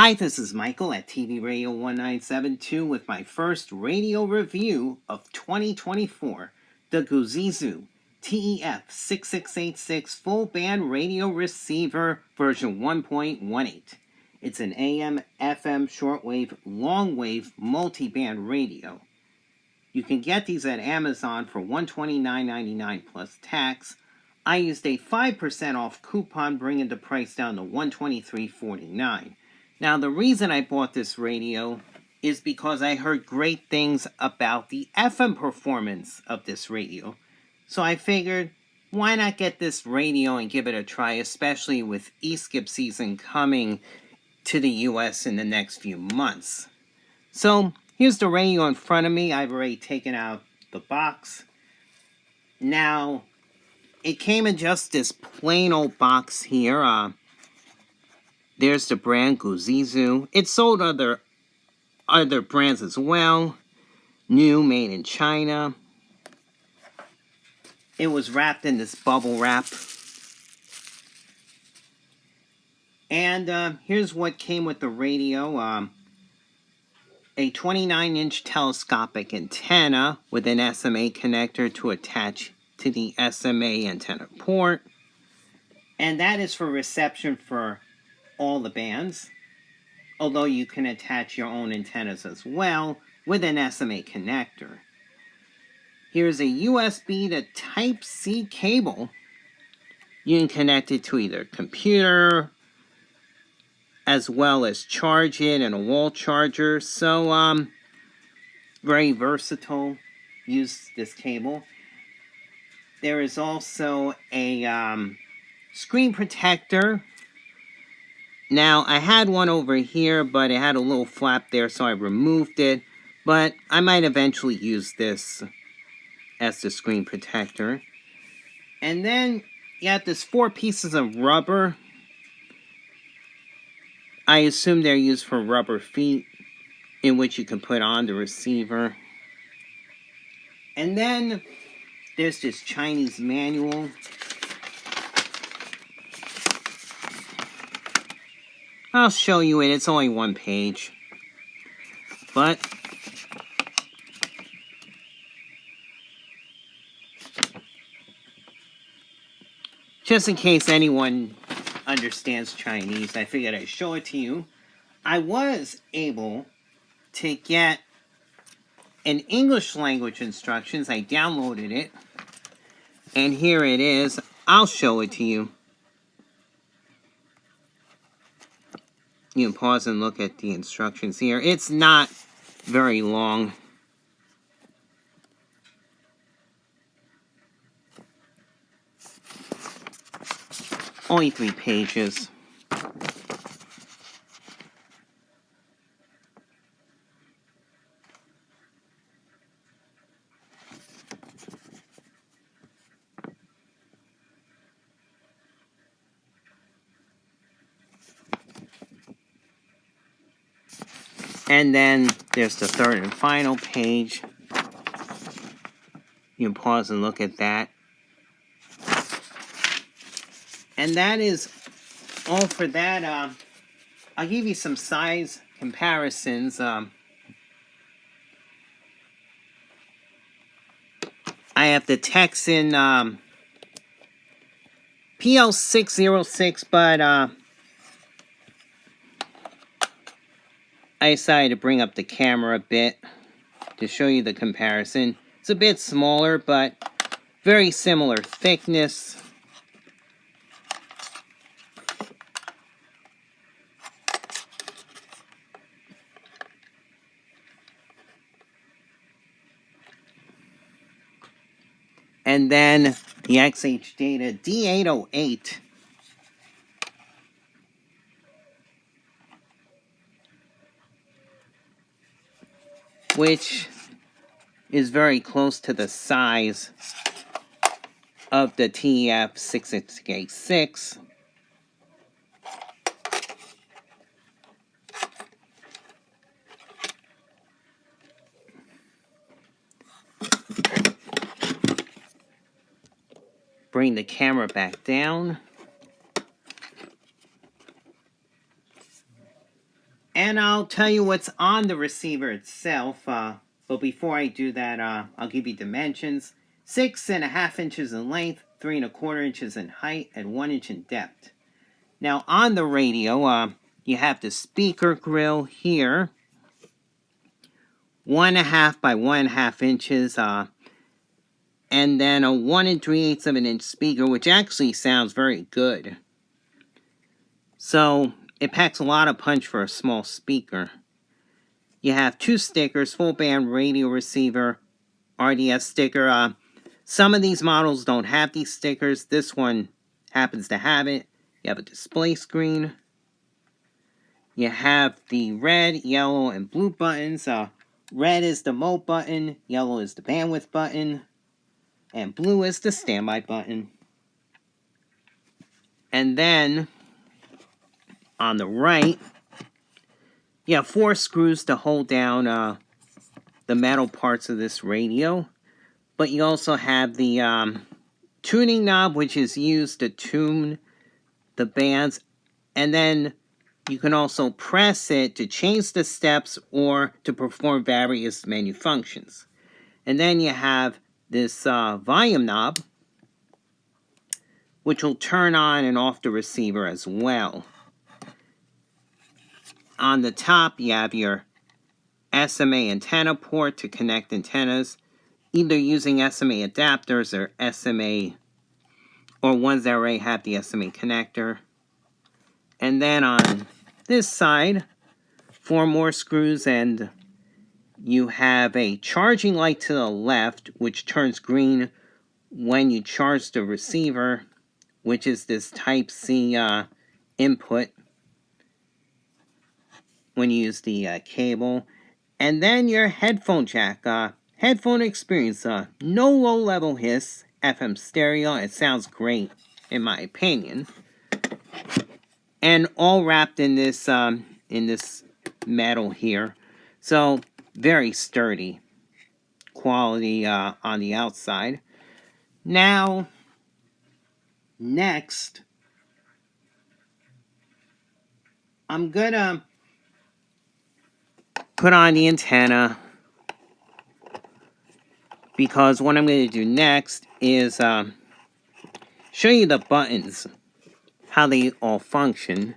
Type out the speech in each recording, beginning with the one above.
Hi, this is Michael at TV Radio 1972 with my first radio review of 2024, the Goozeezoo TEF6686 full band radio receiver version 1.18. It's an AM, FM, shortwave, longwave, multi-band radio. You can get these at Amazon for $129.99 plus tax. I used a 5% off coupon, bringing the price down to $123.49. Now, the reason I bought this radio is because I heard great things about the FM performance of this radio. So I figured, why not get this radio and give it a try, especially with e-skip season coming to the US in the next few months. So, here's the radio in front of me. I've already taken out the box. Now, it came in just this plain old box here. There's the brand Goozeezoo. It sold other brands as well. New, made in China. It was wrapped in this bubble wrap. And here's what came with the radio. A 29-inch telescopic antenna with an SMA connector to attach to the SMA antenna port. And that is for reception for all the bands, although you can attach your own antennas as well with an SMA connector. Here's a USB to Type-C cable. You can connect it to either computer as well as charge it in a wall charger. So, very versatile. Use this cable. There is also a screen protector. Now, I had one over here, but it had a little flap there, so I removed it. But I might eventually use this as the screen protector. And then you have this 4 pieces of rubber. I assume they're used for rubber feet, in which you can put on the receiver. And then there's this Chinese manual. I'll show you it. It's only 1 page. But just in case anyone understands Chinese, I figured I'd show it to you. I was able to get an English language instructions. I downloaded it. And here it is. I'll show it to you. You can pause and look at the instructions here. It's not very long. Only 3 pages. And then there's the 3rd and final page. You can pause and look at that. And that is all for that. I'll give you some size comparisons. I have the Texan PL606, but I decided to bring up the camera a bit to show you the comparison. It's a bit smaller, but very similar thickness. And then the XH Data D808. Which is very close to the size of the TEF6686. Bring the camera back down. And I'll tell you what's on the receiver itself. But before I do that, I'll give you dimensions. 6.5 inches in length, 3.25 inches in height, and 1 inch in depth. Now on the radio, you have the speaker grill here. 1.5 by 1.5 inches. And then a 1 3/8 of an inch speaker, which actually sounds very good. So it packs a lot of punch for a small speaker. You have 2 stickers, full band radio receiver, RDS sticker. Some of these models don't have these stickers. This one happens to have it. You have a display screen. You have the red, yellow, and blue buttons. Red is the mode button, yellow is the bandwidth button, and blue is the standby button. And then, on the right, you have 4 screws to hold down the metal parts of this radio. But you also have the tuning knob, which is used to tune the bands. And then you can also press it to change the steps or to perform various menu functions. And then you have this volume knob, which will turn on and off the receiver as well. On the top, you have your SMA antenna port to connect antennas, either using SMA adapters or SMA, or ones that already have the SMA connector. And then on this side, 4 more screws, and you have a charging light to the left, which turns green when you charge the receiver, which is this Type-C input when you use the cable. And then your headphone jack. Headphone experience. No low-level hiss. FM stereo. It sounds great, in my opinion. And all wrapped in this metal here. So, very sturdy quality on the outside. Now, next, I'm gonna put on the antenna, because what I'm going to do next is show you the buttons, how they all function.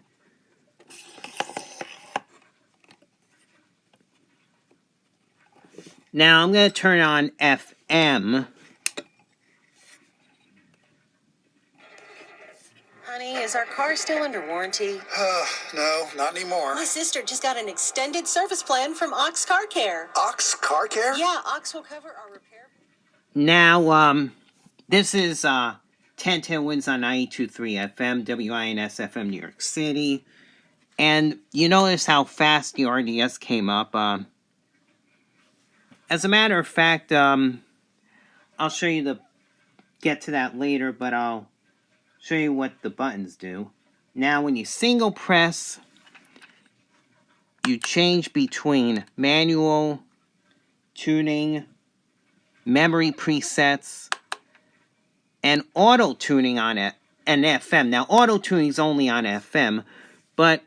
Now I'm going to turn on FM. Honey, is our car still under warranty? No, not anymore. My sister just got an extended service plan from Ox Car Care. Ox Car Care? Yeah, Ox will cover our repair. Now, this is 1010 Winds on 92.3 FM, WINS FM, New York City. And you notice how fast the RDS came up. As a matter of fact, I'll show you get to that later, but I'll show you what the buttons do. Now, when you single press, you change between manual, tuning, memory presets, and auto tuning on it, and FM. Now, auto tuning is only on FM, but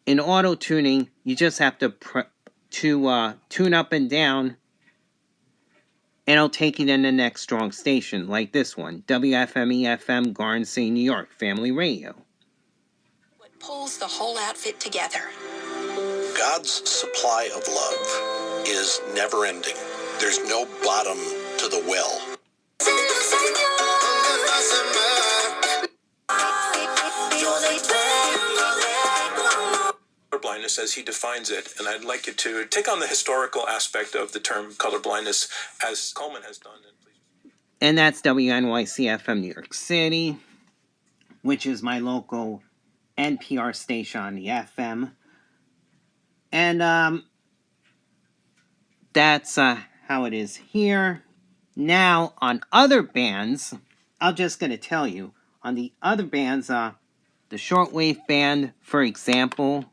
in auto tuning, you just have to tune up and down, and it'll take you to the next strong station, like this one, WFME-FM, Garden City, New York, Family Radio. What pulls the whole outfit together? God's supply of love is never-ending. There's no bottom to the well. Colorblindness as he defines it, and I'd like you to take on the historical aspect of the term colorblindness as Coleman has done. And that's WNYC-FM New York City, which is my local NPR station on the FM. And that's how it is here. Now, on other bands, I'm just going to tell you, on the other bands, the shortwave band, for example,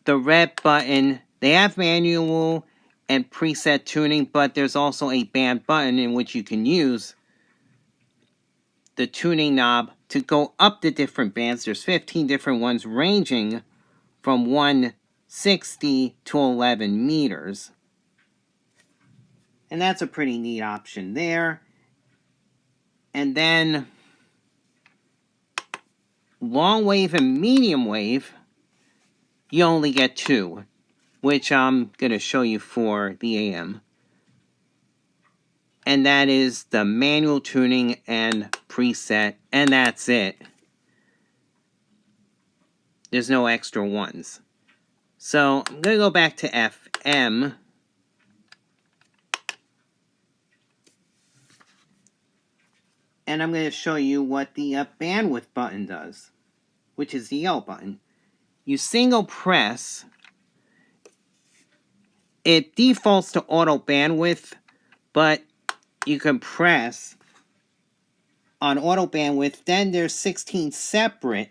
the red button, they have manual and preset tuning, but there's also a band button in which you can use the tuning knob to go up the different bands. There's 15 different ones ranging from 160 to 11 meters. And that's a pretty neat option there. And then long wave and medium wave, you only get 2, which I'm going to show you for the AM. And that is the manual tuning and preset, and that's it. There's no extra ones. So I'm going to go back to FM. And I'm going to show you what the bandwidth button does, which is the yellow button. You single press. It defaults to auto bandwidth, but you can press on auto bandwidth. Then there's 16 separate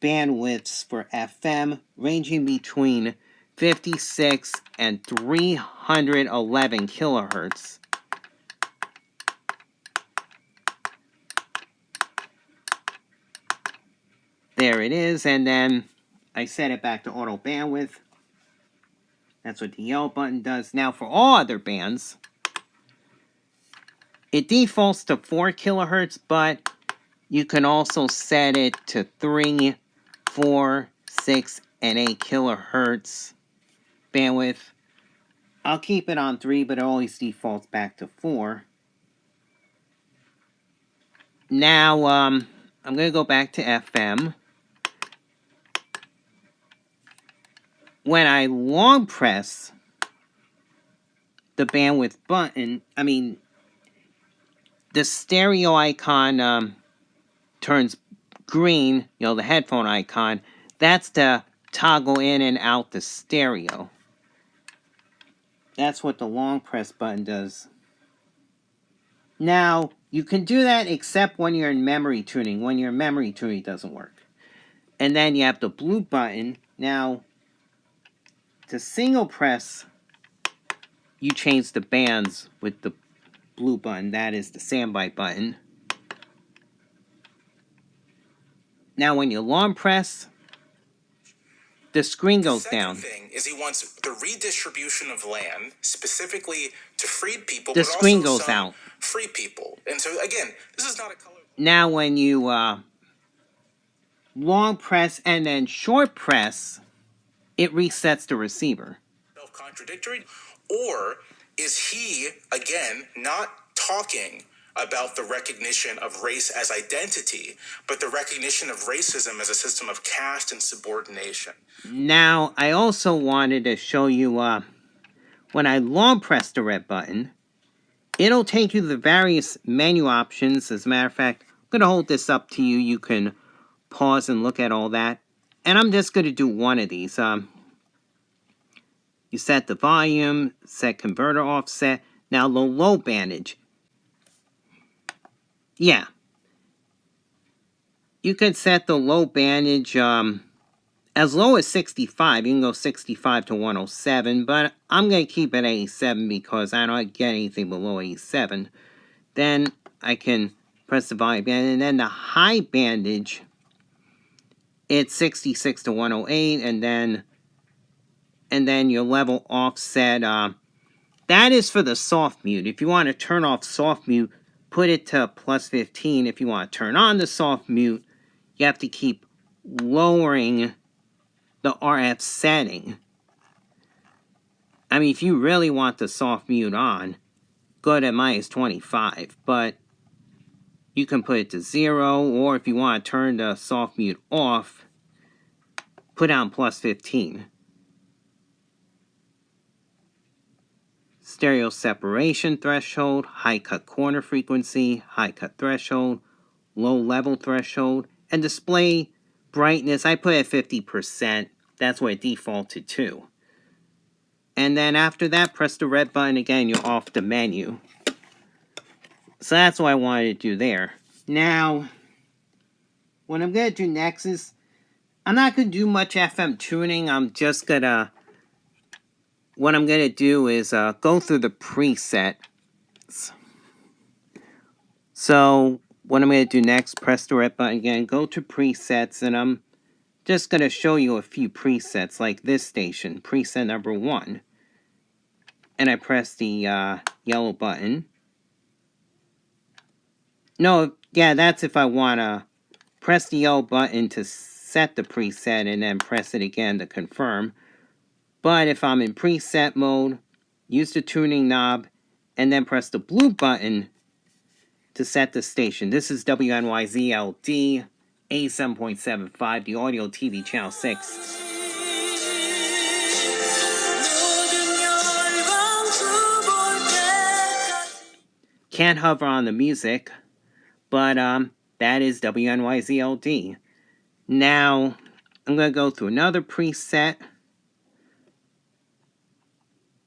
bandwidths for FM, ranging between 56 and 311 kilohertz. There it is, and then I set it back to auto bandwidth. That's what the yellow button does. Now for all other bands, it defaults to 4 kilohertz, but you can also set it to 3, 4, 6, and 8 kilohertz bandwidth. I'll keep it on 3, but it always defaults back to 4. Now, I'm going to go back to FM. When I long press the bandwidth button, the stereo icon turns green, the headphone icon. That's to toggle in and out the stereo. That's what the long press button does. Now, you can do that except when you're in memory tuning. When you're in memory tuning, it doesn't work. And then you have the blue button. Now, to single press, you change the bands with the blue button. That is the standby button. Now when you long press, the screen goes down. The second thing is he wants the redistribution of land, specifically to freed people, the but screen also goes some out. free people. And so again, this is not a color. Now when you long press and then short press, it resets the receiver. Self-contradictory? Or is he, again, not talking about the recognition of race as identity, but the recognition of racism as a system of caste and subordination? Now, I also wanted to show you, when I long press the red button, it'll take you to the various menu options. As a matter of fact, I'm going to hold this up to you. You can pause and look at all that. And I'm just going to do one of these. You set the volume, set converter offset. Now the low bandage. Yeah. You can set the low bandage as low as 65. You can go 65 to 107, but I'm going to keep it 87 because I don't get anything below 87. Then I can press the volume band, and then the high bandage, it's 66 to 108, and then your level offset, that is for the soft mute. If you want to turn off soft mute, put it to plus 15. If you want to turn on the soft mute, you have to keep lowering the RF setting. If you really want the soft mute on, go to minus 25, but you can put it to 0, or if you want to turn the soft mute off, put on plus 15. Stereo separation threshold, high cut corner frequency, high cut threshold, low level threshold, and display brightness. I put it at 50%. That's what it defaulted to. And then after that, press the red button again, you're off the menu. So that's what I wanted to do there. Now, what I'm going to do next is, I'm not going to do much FM tuning. What I'm going to do is go through the presets. So what I'm going to do next, press the red button again, go to presets, and I'm just going to show you a few presets, like this station, preset number 1. And I press the yellow button. No, yeah, that's if I want to press the yellow button to set the preset and then press it again to confirm. But if I'm in preset mode, use the tuning knob and then press the blue button to set the station. This is WNYZLD A7.75, the audio TV channel 6. Can't hover on the music, but that is WNYZLD. Now, I'm going to go through another preset.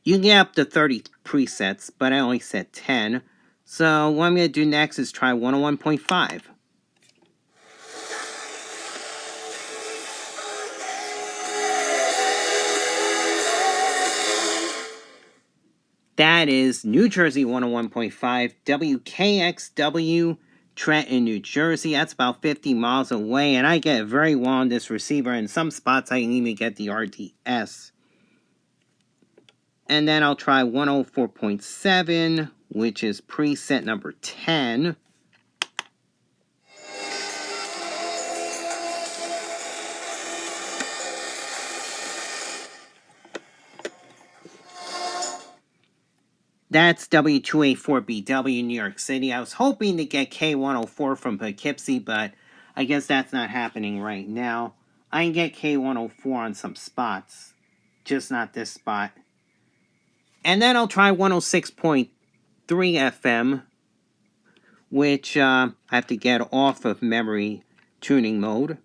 You can get up to 30 presets, but I only set 10. So what I'm going to do next is try 101.5. That is New Jersey 101.5, WKXW, Trenton, New Jersey. That's about 50 miles away, and I get it very well on this receiver. In some spots, I can even get the RDS. And then I'll try 104.7, which is preset number 10. That's W284BW, New York City. I was hoping to get K104 from Poughkeepsie, but I guess that's not happening right now. I can get K104 on some spots, just not this spot. And then I'll try 106.3 FM, which I have to get off of memory tuning mode.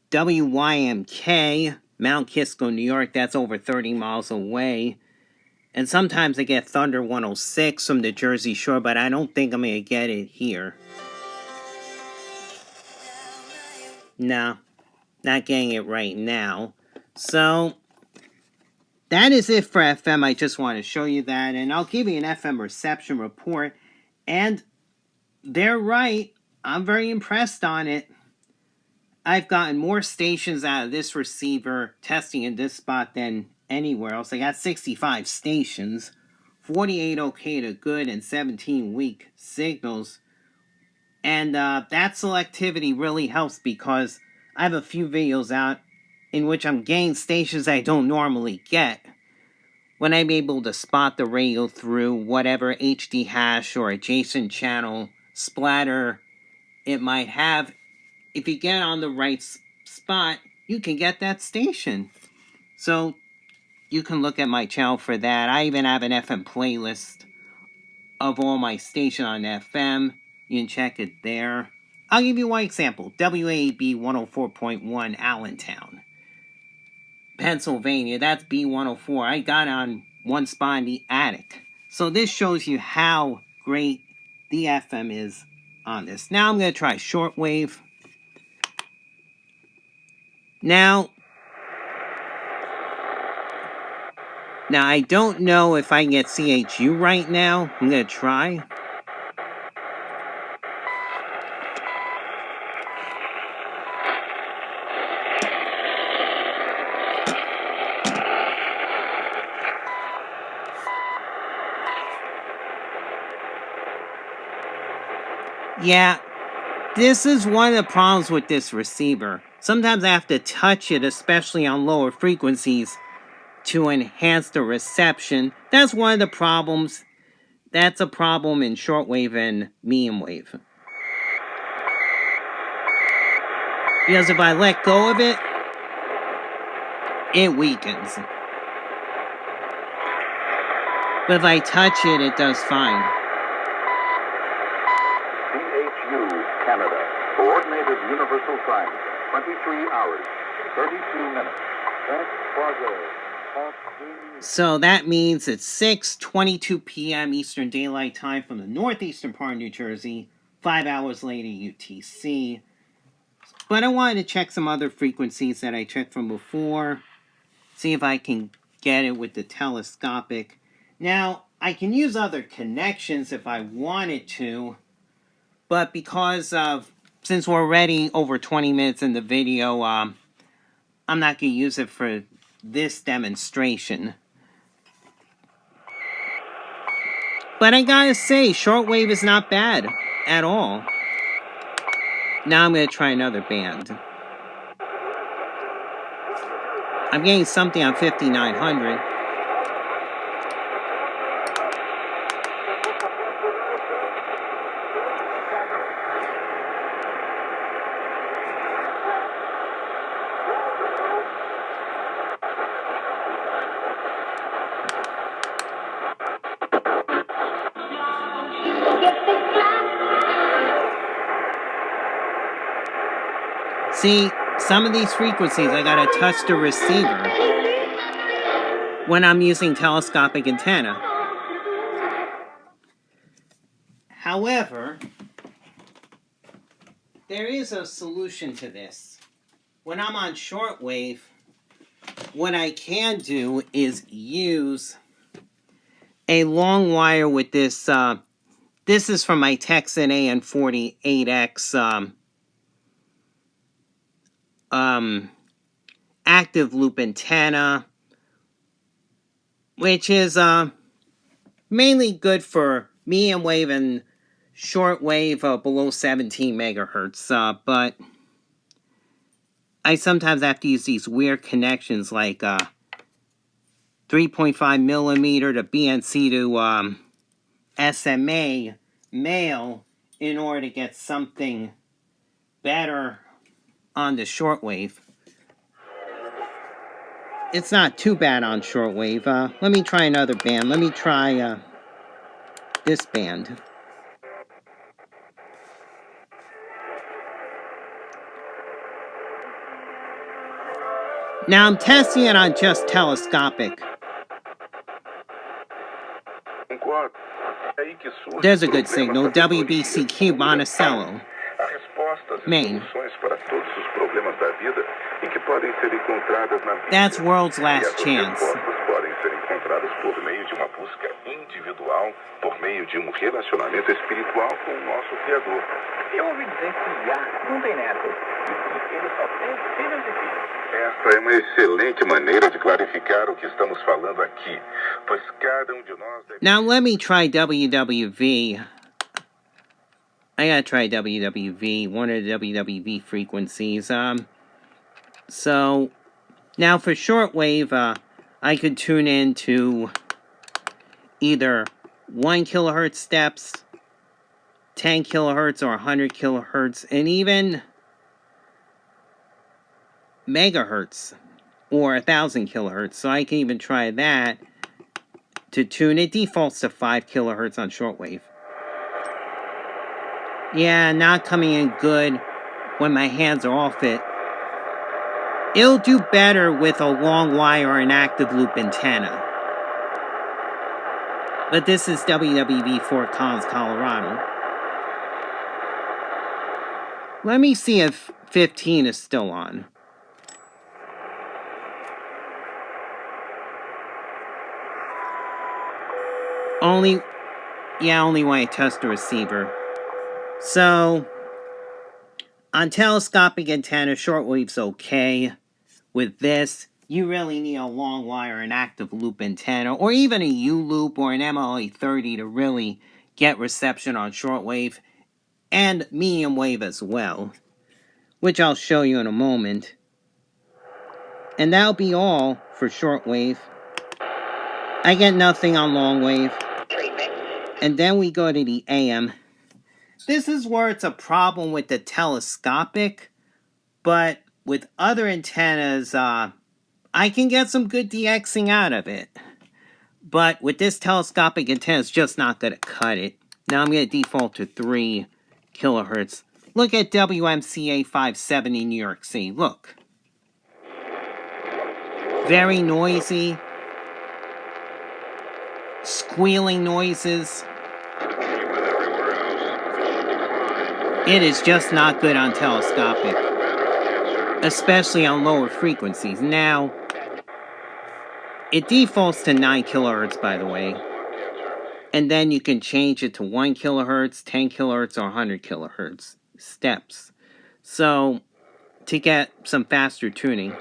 WYMK, Mount Kisco, New York. That's over 30 miles away. And sometimes I get Thunder 106 from the Jersey Shore, but I don't think I'm going to get it here. No, not getting it right now. So, that is it for FM. I just want to show you that. And I'll give you an FM reception report. And they're right. I'm very impressed on it. I've gotten more stations out of this receiver testing in this spot than anywhere else. I got 65 stations, 48 okay to good, and 17 weak signals. And that selectivity really helps because I have a few videos out in which I'm getting stations I don't normally get. When I'm able to spot the radio through whatever HD hash or adjacent channel splatter it might have, if you get on the right spot, you can get that station. So you can look at my channel for that. I even have an FM playlist of all my stations on FM. You can check it there. I'll give you one example. WAB 104.1 Allentown, Pennsylvania. That's B104. I got on one spot in the attic. So this shows you how great the FM is on this. Now I'm going to try shortwave. Now I don't know if I can get CHU right now. I'm going to try. Yeah, this is one of the problems with this receiver. Sometimes I have to touch it, especially on lower frequencies, to enhance the reception. That's one of the problems. That's a problem in shortwave and medium wave. Because if I let go of it, it weakens. But if I touch it, it does fine. CHU Canada, Coordinated Universal Time, 23 hours, 32 minutes. That's progress. So that means it's 6:22 p.m. Eastern Daylight Time from the northeastern part of New Jersey, 5 hours later UTC. But I wanted to check some other frequencies that I checked from before. See if I can get it with the telescopic. Now, I can use other connections if I wanted to, but because since we're already over 20 minutes in the video, I'm not going to use it for this demonstration. But I gotta say, shortwave is not bad at all. Now I'm going to try another band. I'm getting something on 5900. See, some of these frequencies I gotta touch the receiver when I'm using telescopic antenna. However, there is a solution to this. When I'm on shortwave, what I can do is use a long wire with this. This is from my Texan AN48X active loop antenna, which is mainly good for medium wave and short wave below 17 megahertz. But I sometimes have to use these weird connections like 3.5 millimeter to BNC to SMA male in order to get something better on the shortwave. It's not too bad on shortwave. Let me try another band. Let me try this band. Now I'm testing it on just telescopic. There's a good signal. WBCQ Monticello, Maine. That's World's Last Chance. Esta é uma excelente maneira de clarificar o que estamos falando aqui, pois cada de nós deve... Now let me try WWV. I gotta try WWV, one of the WWV frequencies. So now for shortwave, I could tune into either 1 kilohertz steps, 10 kilohertz, or 100 kilohertz, and even megahertz or 1000 kilohertz. So I can even try that to tune. It defaults to 5 kilohertz on shortwave. Yeah, not coming in good when my hands are off it. It'll do better with a long wire or an active loop antenna. But this is WWV Fort Collins, Colorado. Let me see if 15 is still on. Only when I test the receiver. So, on telescopic antenna, shortwave's okay. With this, you really need a long wire, an active loop antenna, or even a U-loop or an MLA30 to really get reception on shortwave, and medium wave as well, which I'll show you in a moment. And that'll be all for shortwave. I get nothing on long wave. And then we go to the AM. This is where it's a problem with the telescopic, but with other antennas, I can get some good DXing out of it. But with this telescopic antenna, it's just not going to cut it. Now I'm going to default to 3 kilohertz. Look at WMCA 570 New York City. Look. Very noisy. Squealing noises. It is just not good on telescopic, especially on lower frequencies. Now, It defaults to 9 kilohertz, by the way. And then you can change it to 1 kilohertz, 10 kilohertz, or 100 kilohertz steps. So, to get some faster tuning.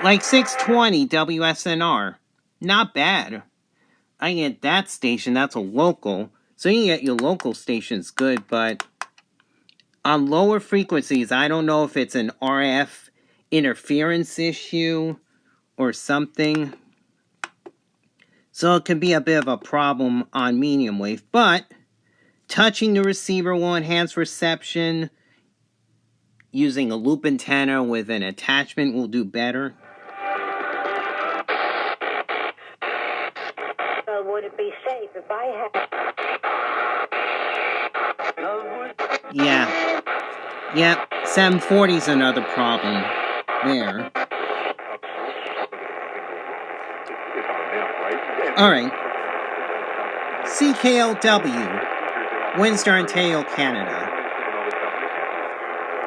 Like 620 WSNR. Not bad. I get that station, that's a local. So you can get your local stations good, but on lower frequencies, I don't know if it's an RF interference issue or something. So it can be a bit of a problem on medium wave, but touching the receiver will enhance reception. Using a loop antenna with an attachment will do better. So would it be safe if I had... Yeah. Yep, 740 is another problem there. Alright. CKLW, Windsor, Ontario, Canada.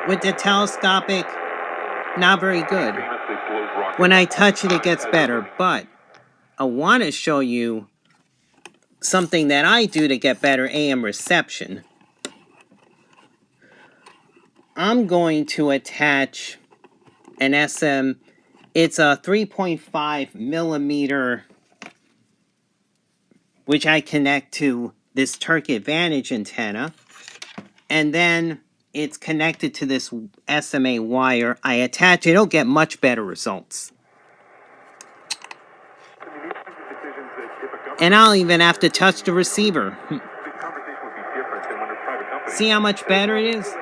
With the telescopic, not very good. When I touch it, it gets better, but I want to show you something that I do to get better AM reception. I'm going to attach an SM. It's a 3.5 millimeter, which I connect to this Turkey Advantage antenna. And then it's connected to this SMA wire. I attach it, it'll get much better results. And I'll even have to touch the receiver. See how much better it is?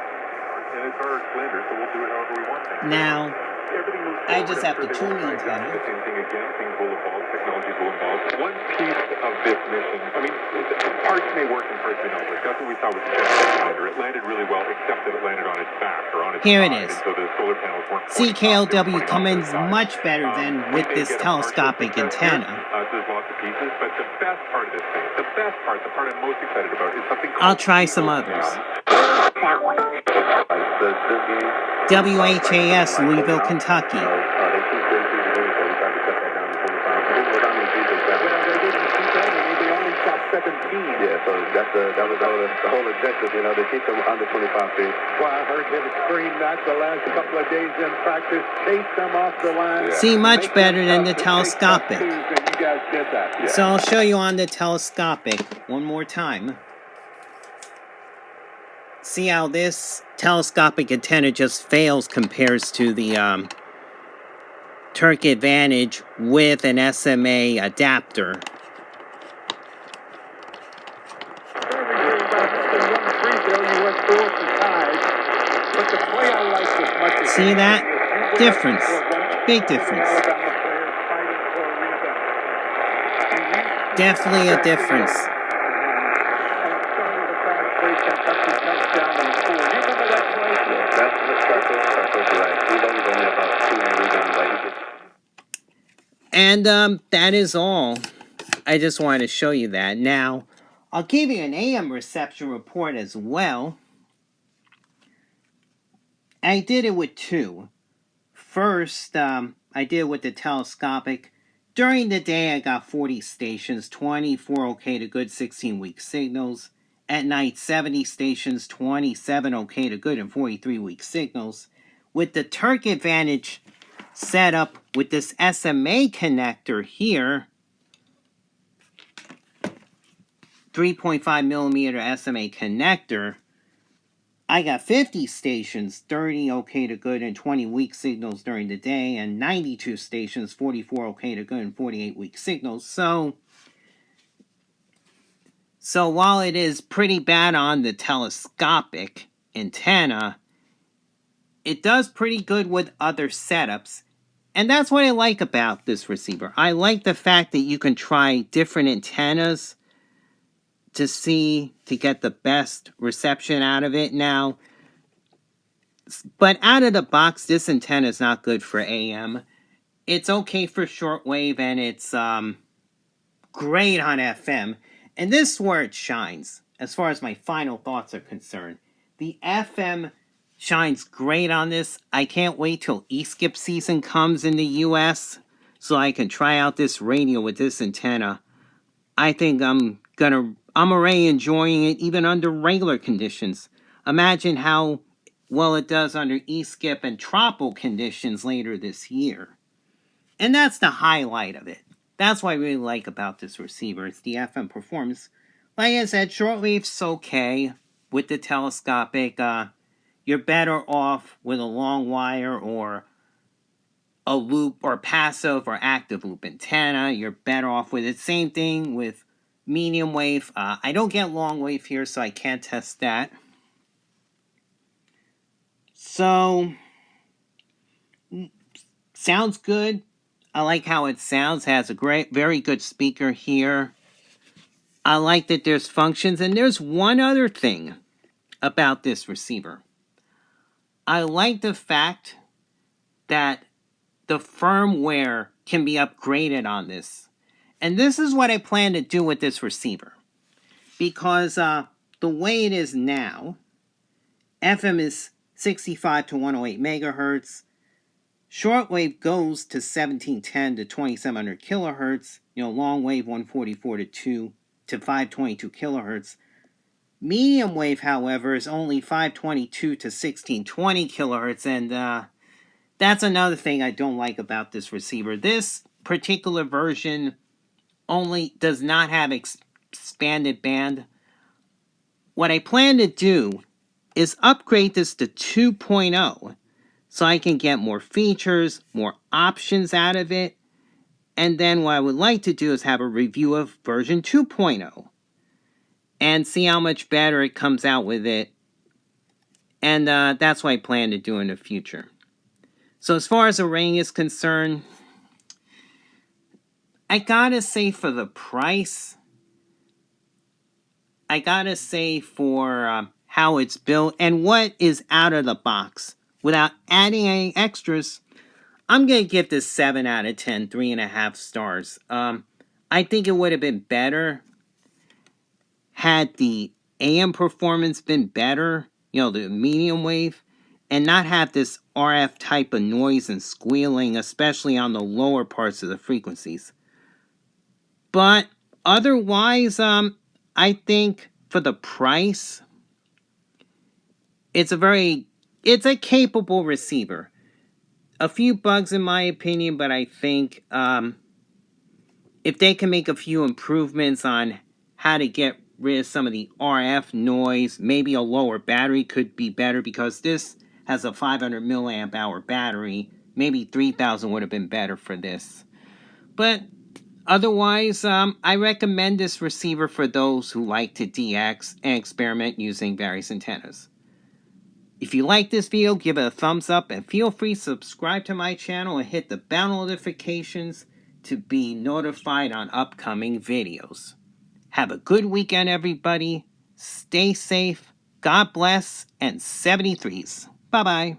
Now, I just have to tune the antenna. One piece of this mission, I mean, parts may work and parts may not work. That's what we saw with the lander. It landed really well, except that it landed on its back or on its Here side, it is. so the solar panels weren't CKLW comes much better than with this telescopic antenna. There's lots of pieces, but the best part of this thing, the part I'm most excited about is something called... I'll try some others. WHAS, Louisville, Kentucky. Yeah, so that was the whole objective, you know, to keep them under 25 feet. Well, I heard him scream that the last couple of days in practice, chase them off the line. Yeah. See, much better than the telescopic. And you guys did that. Yeah. So I'll show you on the telescopic one more time. See how this telescopic antenna just fails compares to the Turkey Advantage with an SMA adapter. See that? Difference. Big difference. Definitely a difference. And that is all. I just wanted to show you that. Now, I'll give you an AM reception report as well. I did it with two. First, I did it with the telescopic. During the day, I got 40 stations, 24 okay to good, 16 weak signals. At night, 70 stations, 27 okay to good, and 43 weak signals. With the Turkey Advantage set up with this SMA connector here, 3.5 millimeter SMA connector, I got 50 stations, 30 okay to good, and 20 weak signals during the day, and 92 stations, 44 okay to good, and 48 weak signals. So while it is pretty bad on the telescopic antenna, it does pretty good with other setups. And that's what I like about this receiver. I like the fact that you can try different antennas to get the best reception out of it now. But out of the box, this antenna is not good for AM. It's okay for shortwave, and it's great on FM. And this is where it shines, as far as my final thoughts are concerned. The FM shines great on this. I can't wait till e-skip season comes in the US so I can try out this radio with this antenna. I think I'm already enjoying it even under regular conditions. Imagine how well it does under e-skip and tropical conditions later this year. And that's the highlight of it. That's what I really like about this receiver. It's the FM performance. Like I said, shortwave's okay with the telescopic. You're better off with a long wire or a loop or passive or active loop antenna. You're better off with it. Same thing with medium wave. I don't get long wave here, so I can't test that. So, sounds good. I like how it sounds. It has a very good speaker here. I like that there's functions. And there's one other thing about this receiver. I like the fact that the firmware can be upgraded on this. And this is what I plan to do with this receiver. Because the way it is now, FM is 65 to 108 megahertz. Shortwave goes to 1710 to 2700 kilohertz. Long wave 144 to 522 kilohertz. Medium wave, however, is only 522 to 1620 kilohertz, and that's another thing I don't like about this receiver. This particular version only does not have expanded band. What I plan to do is upgrade this to 2.0 so I can get more features, more options out of it, and then what I would like to do is have a review of version 2.0 and see how much better it comes out with it. And that's what I plan to do in the future. So as far as the ring is concerned, I gotta say for the price, I gotta say for how it's built and what is out of the box, without adding any extras, I'm gonna give this 7 out of 10, 3.5 stars. I think it would have been better had the AM performance been better, the medium wave, and not have this RF type of noise and squealing, especially on the lower parts of the frequencies. But otherwise, I think for the price, it's a capable receiver. A few bugs in my opinion, but I think if they can make a few improvements on how to get rid of some of the RF noise, maybe a lower battery could be better, because this has a 500 milliamp hour battery. Maybe 3000 would have been better for this. But otherwise, I recommend this receiver for those who like to DX and experiment using various antennas. If you like this video, give it a thumbs up and feel free to subscribe to my channel and hit the bell notifications to be notified on upcoming videos. Have a good weekend, everybody. Stay safe. God bless. And 73s. Bye-bye.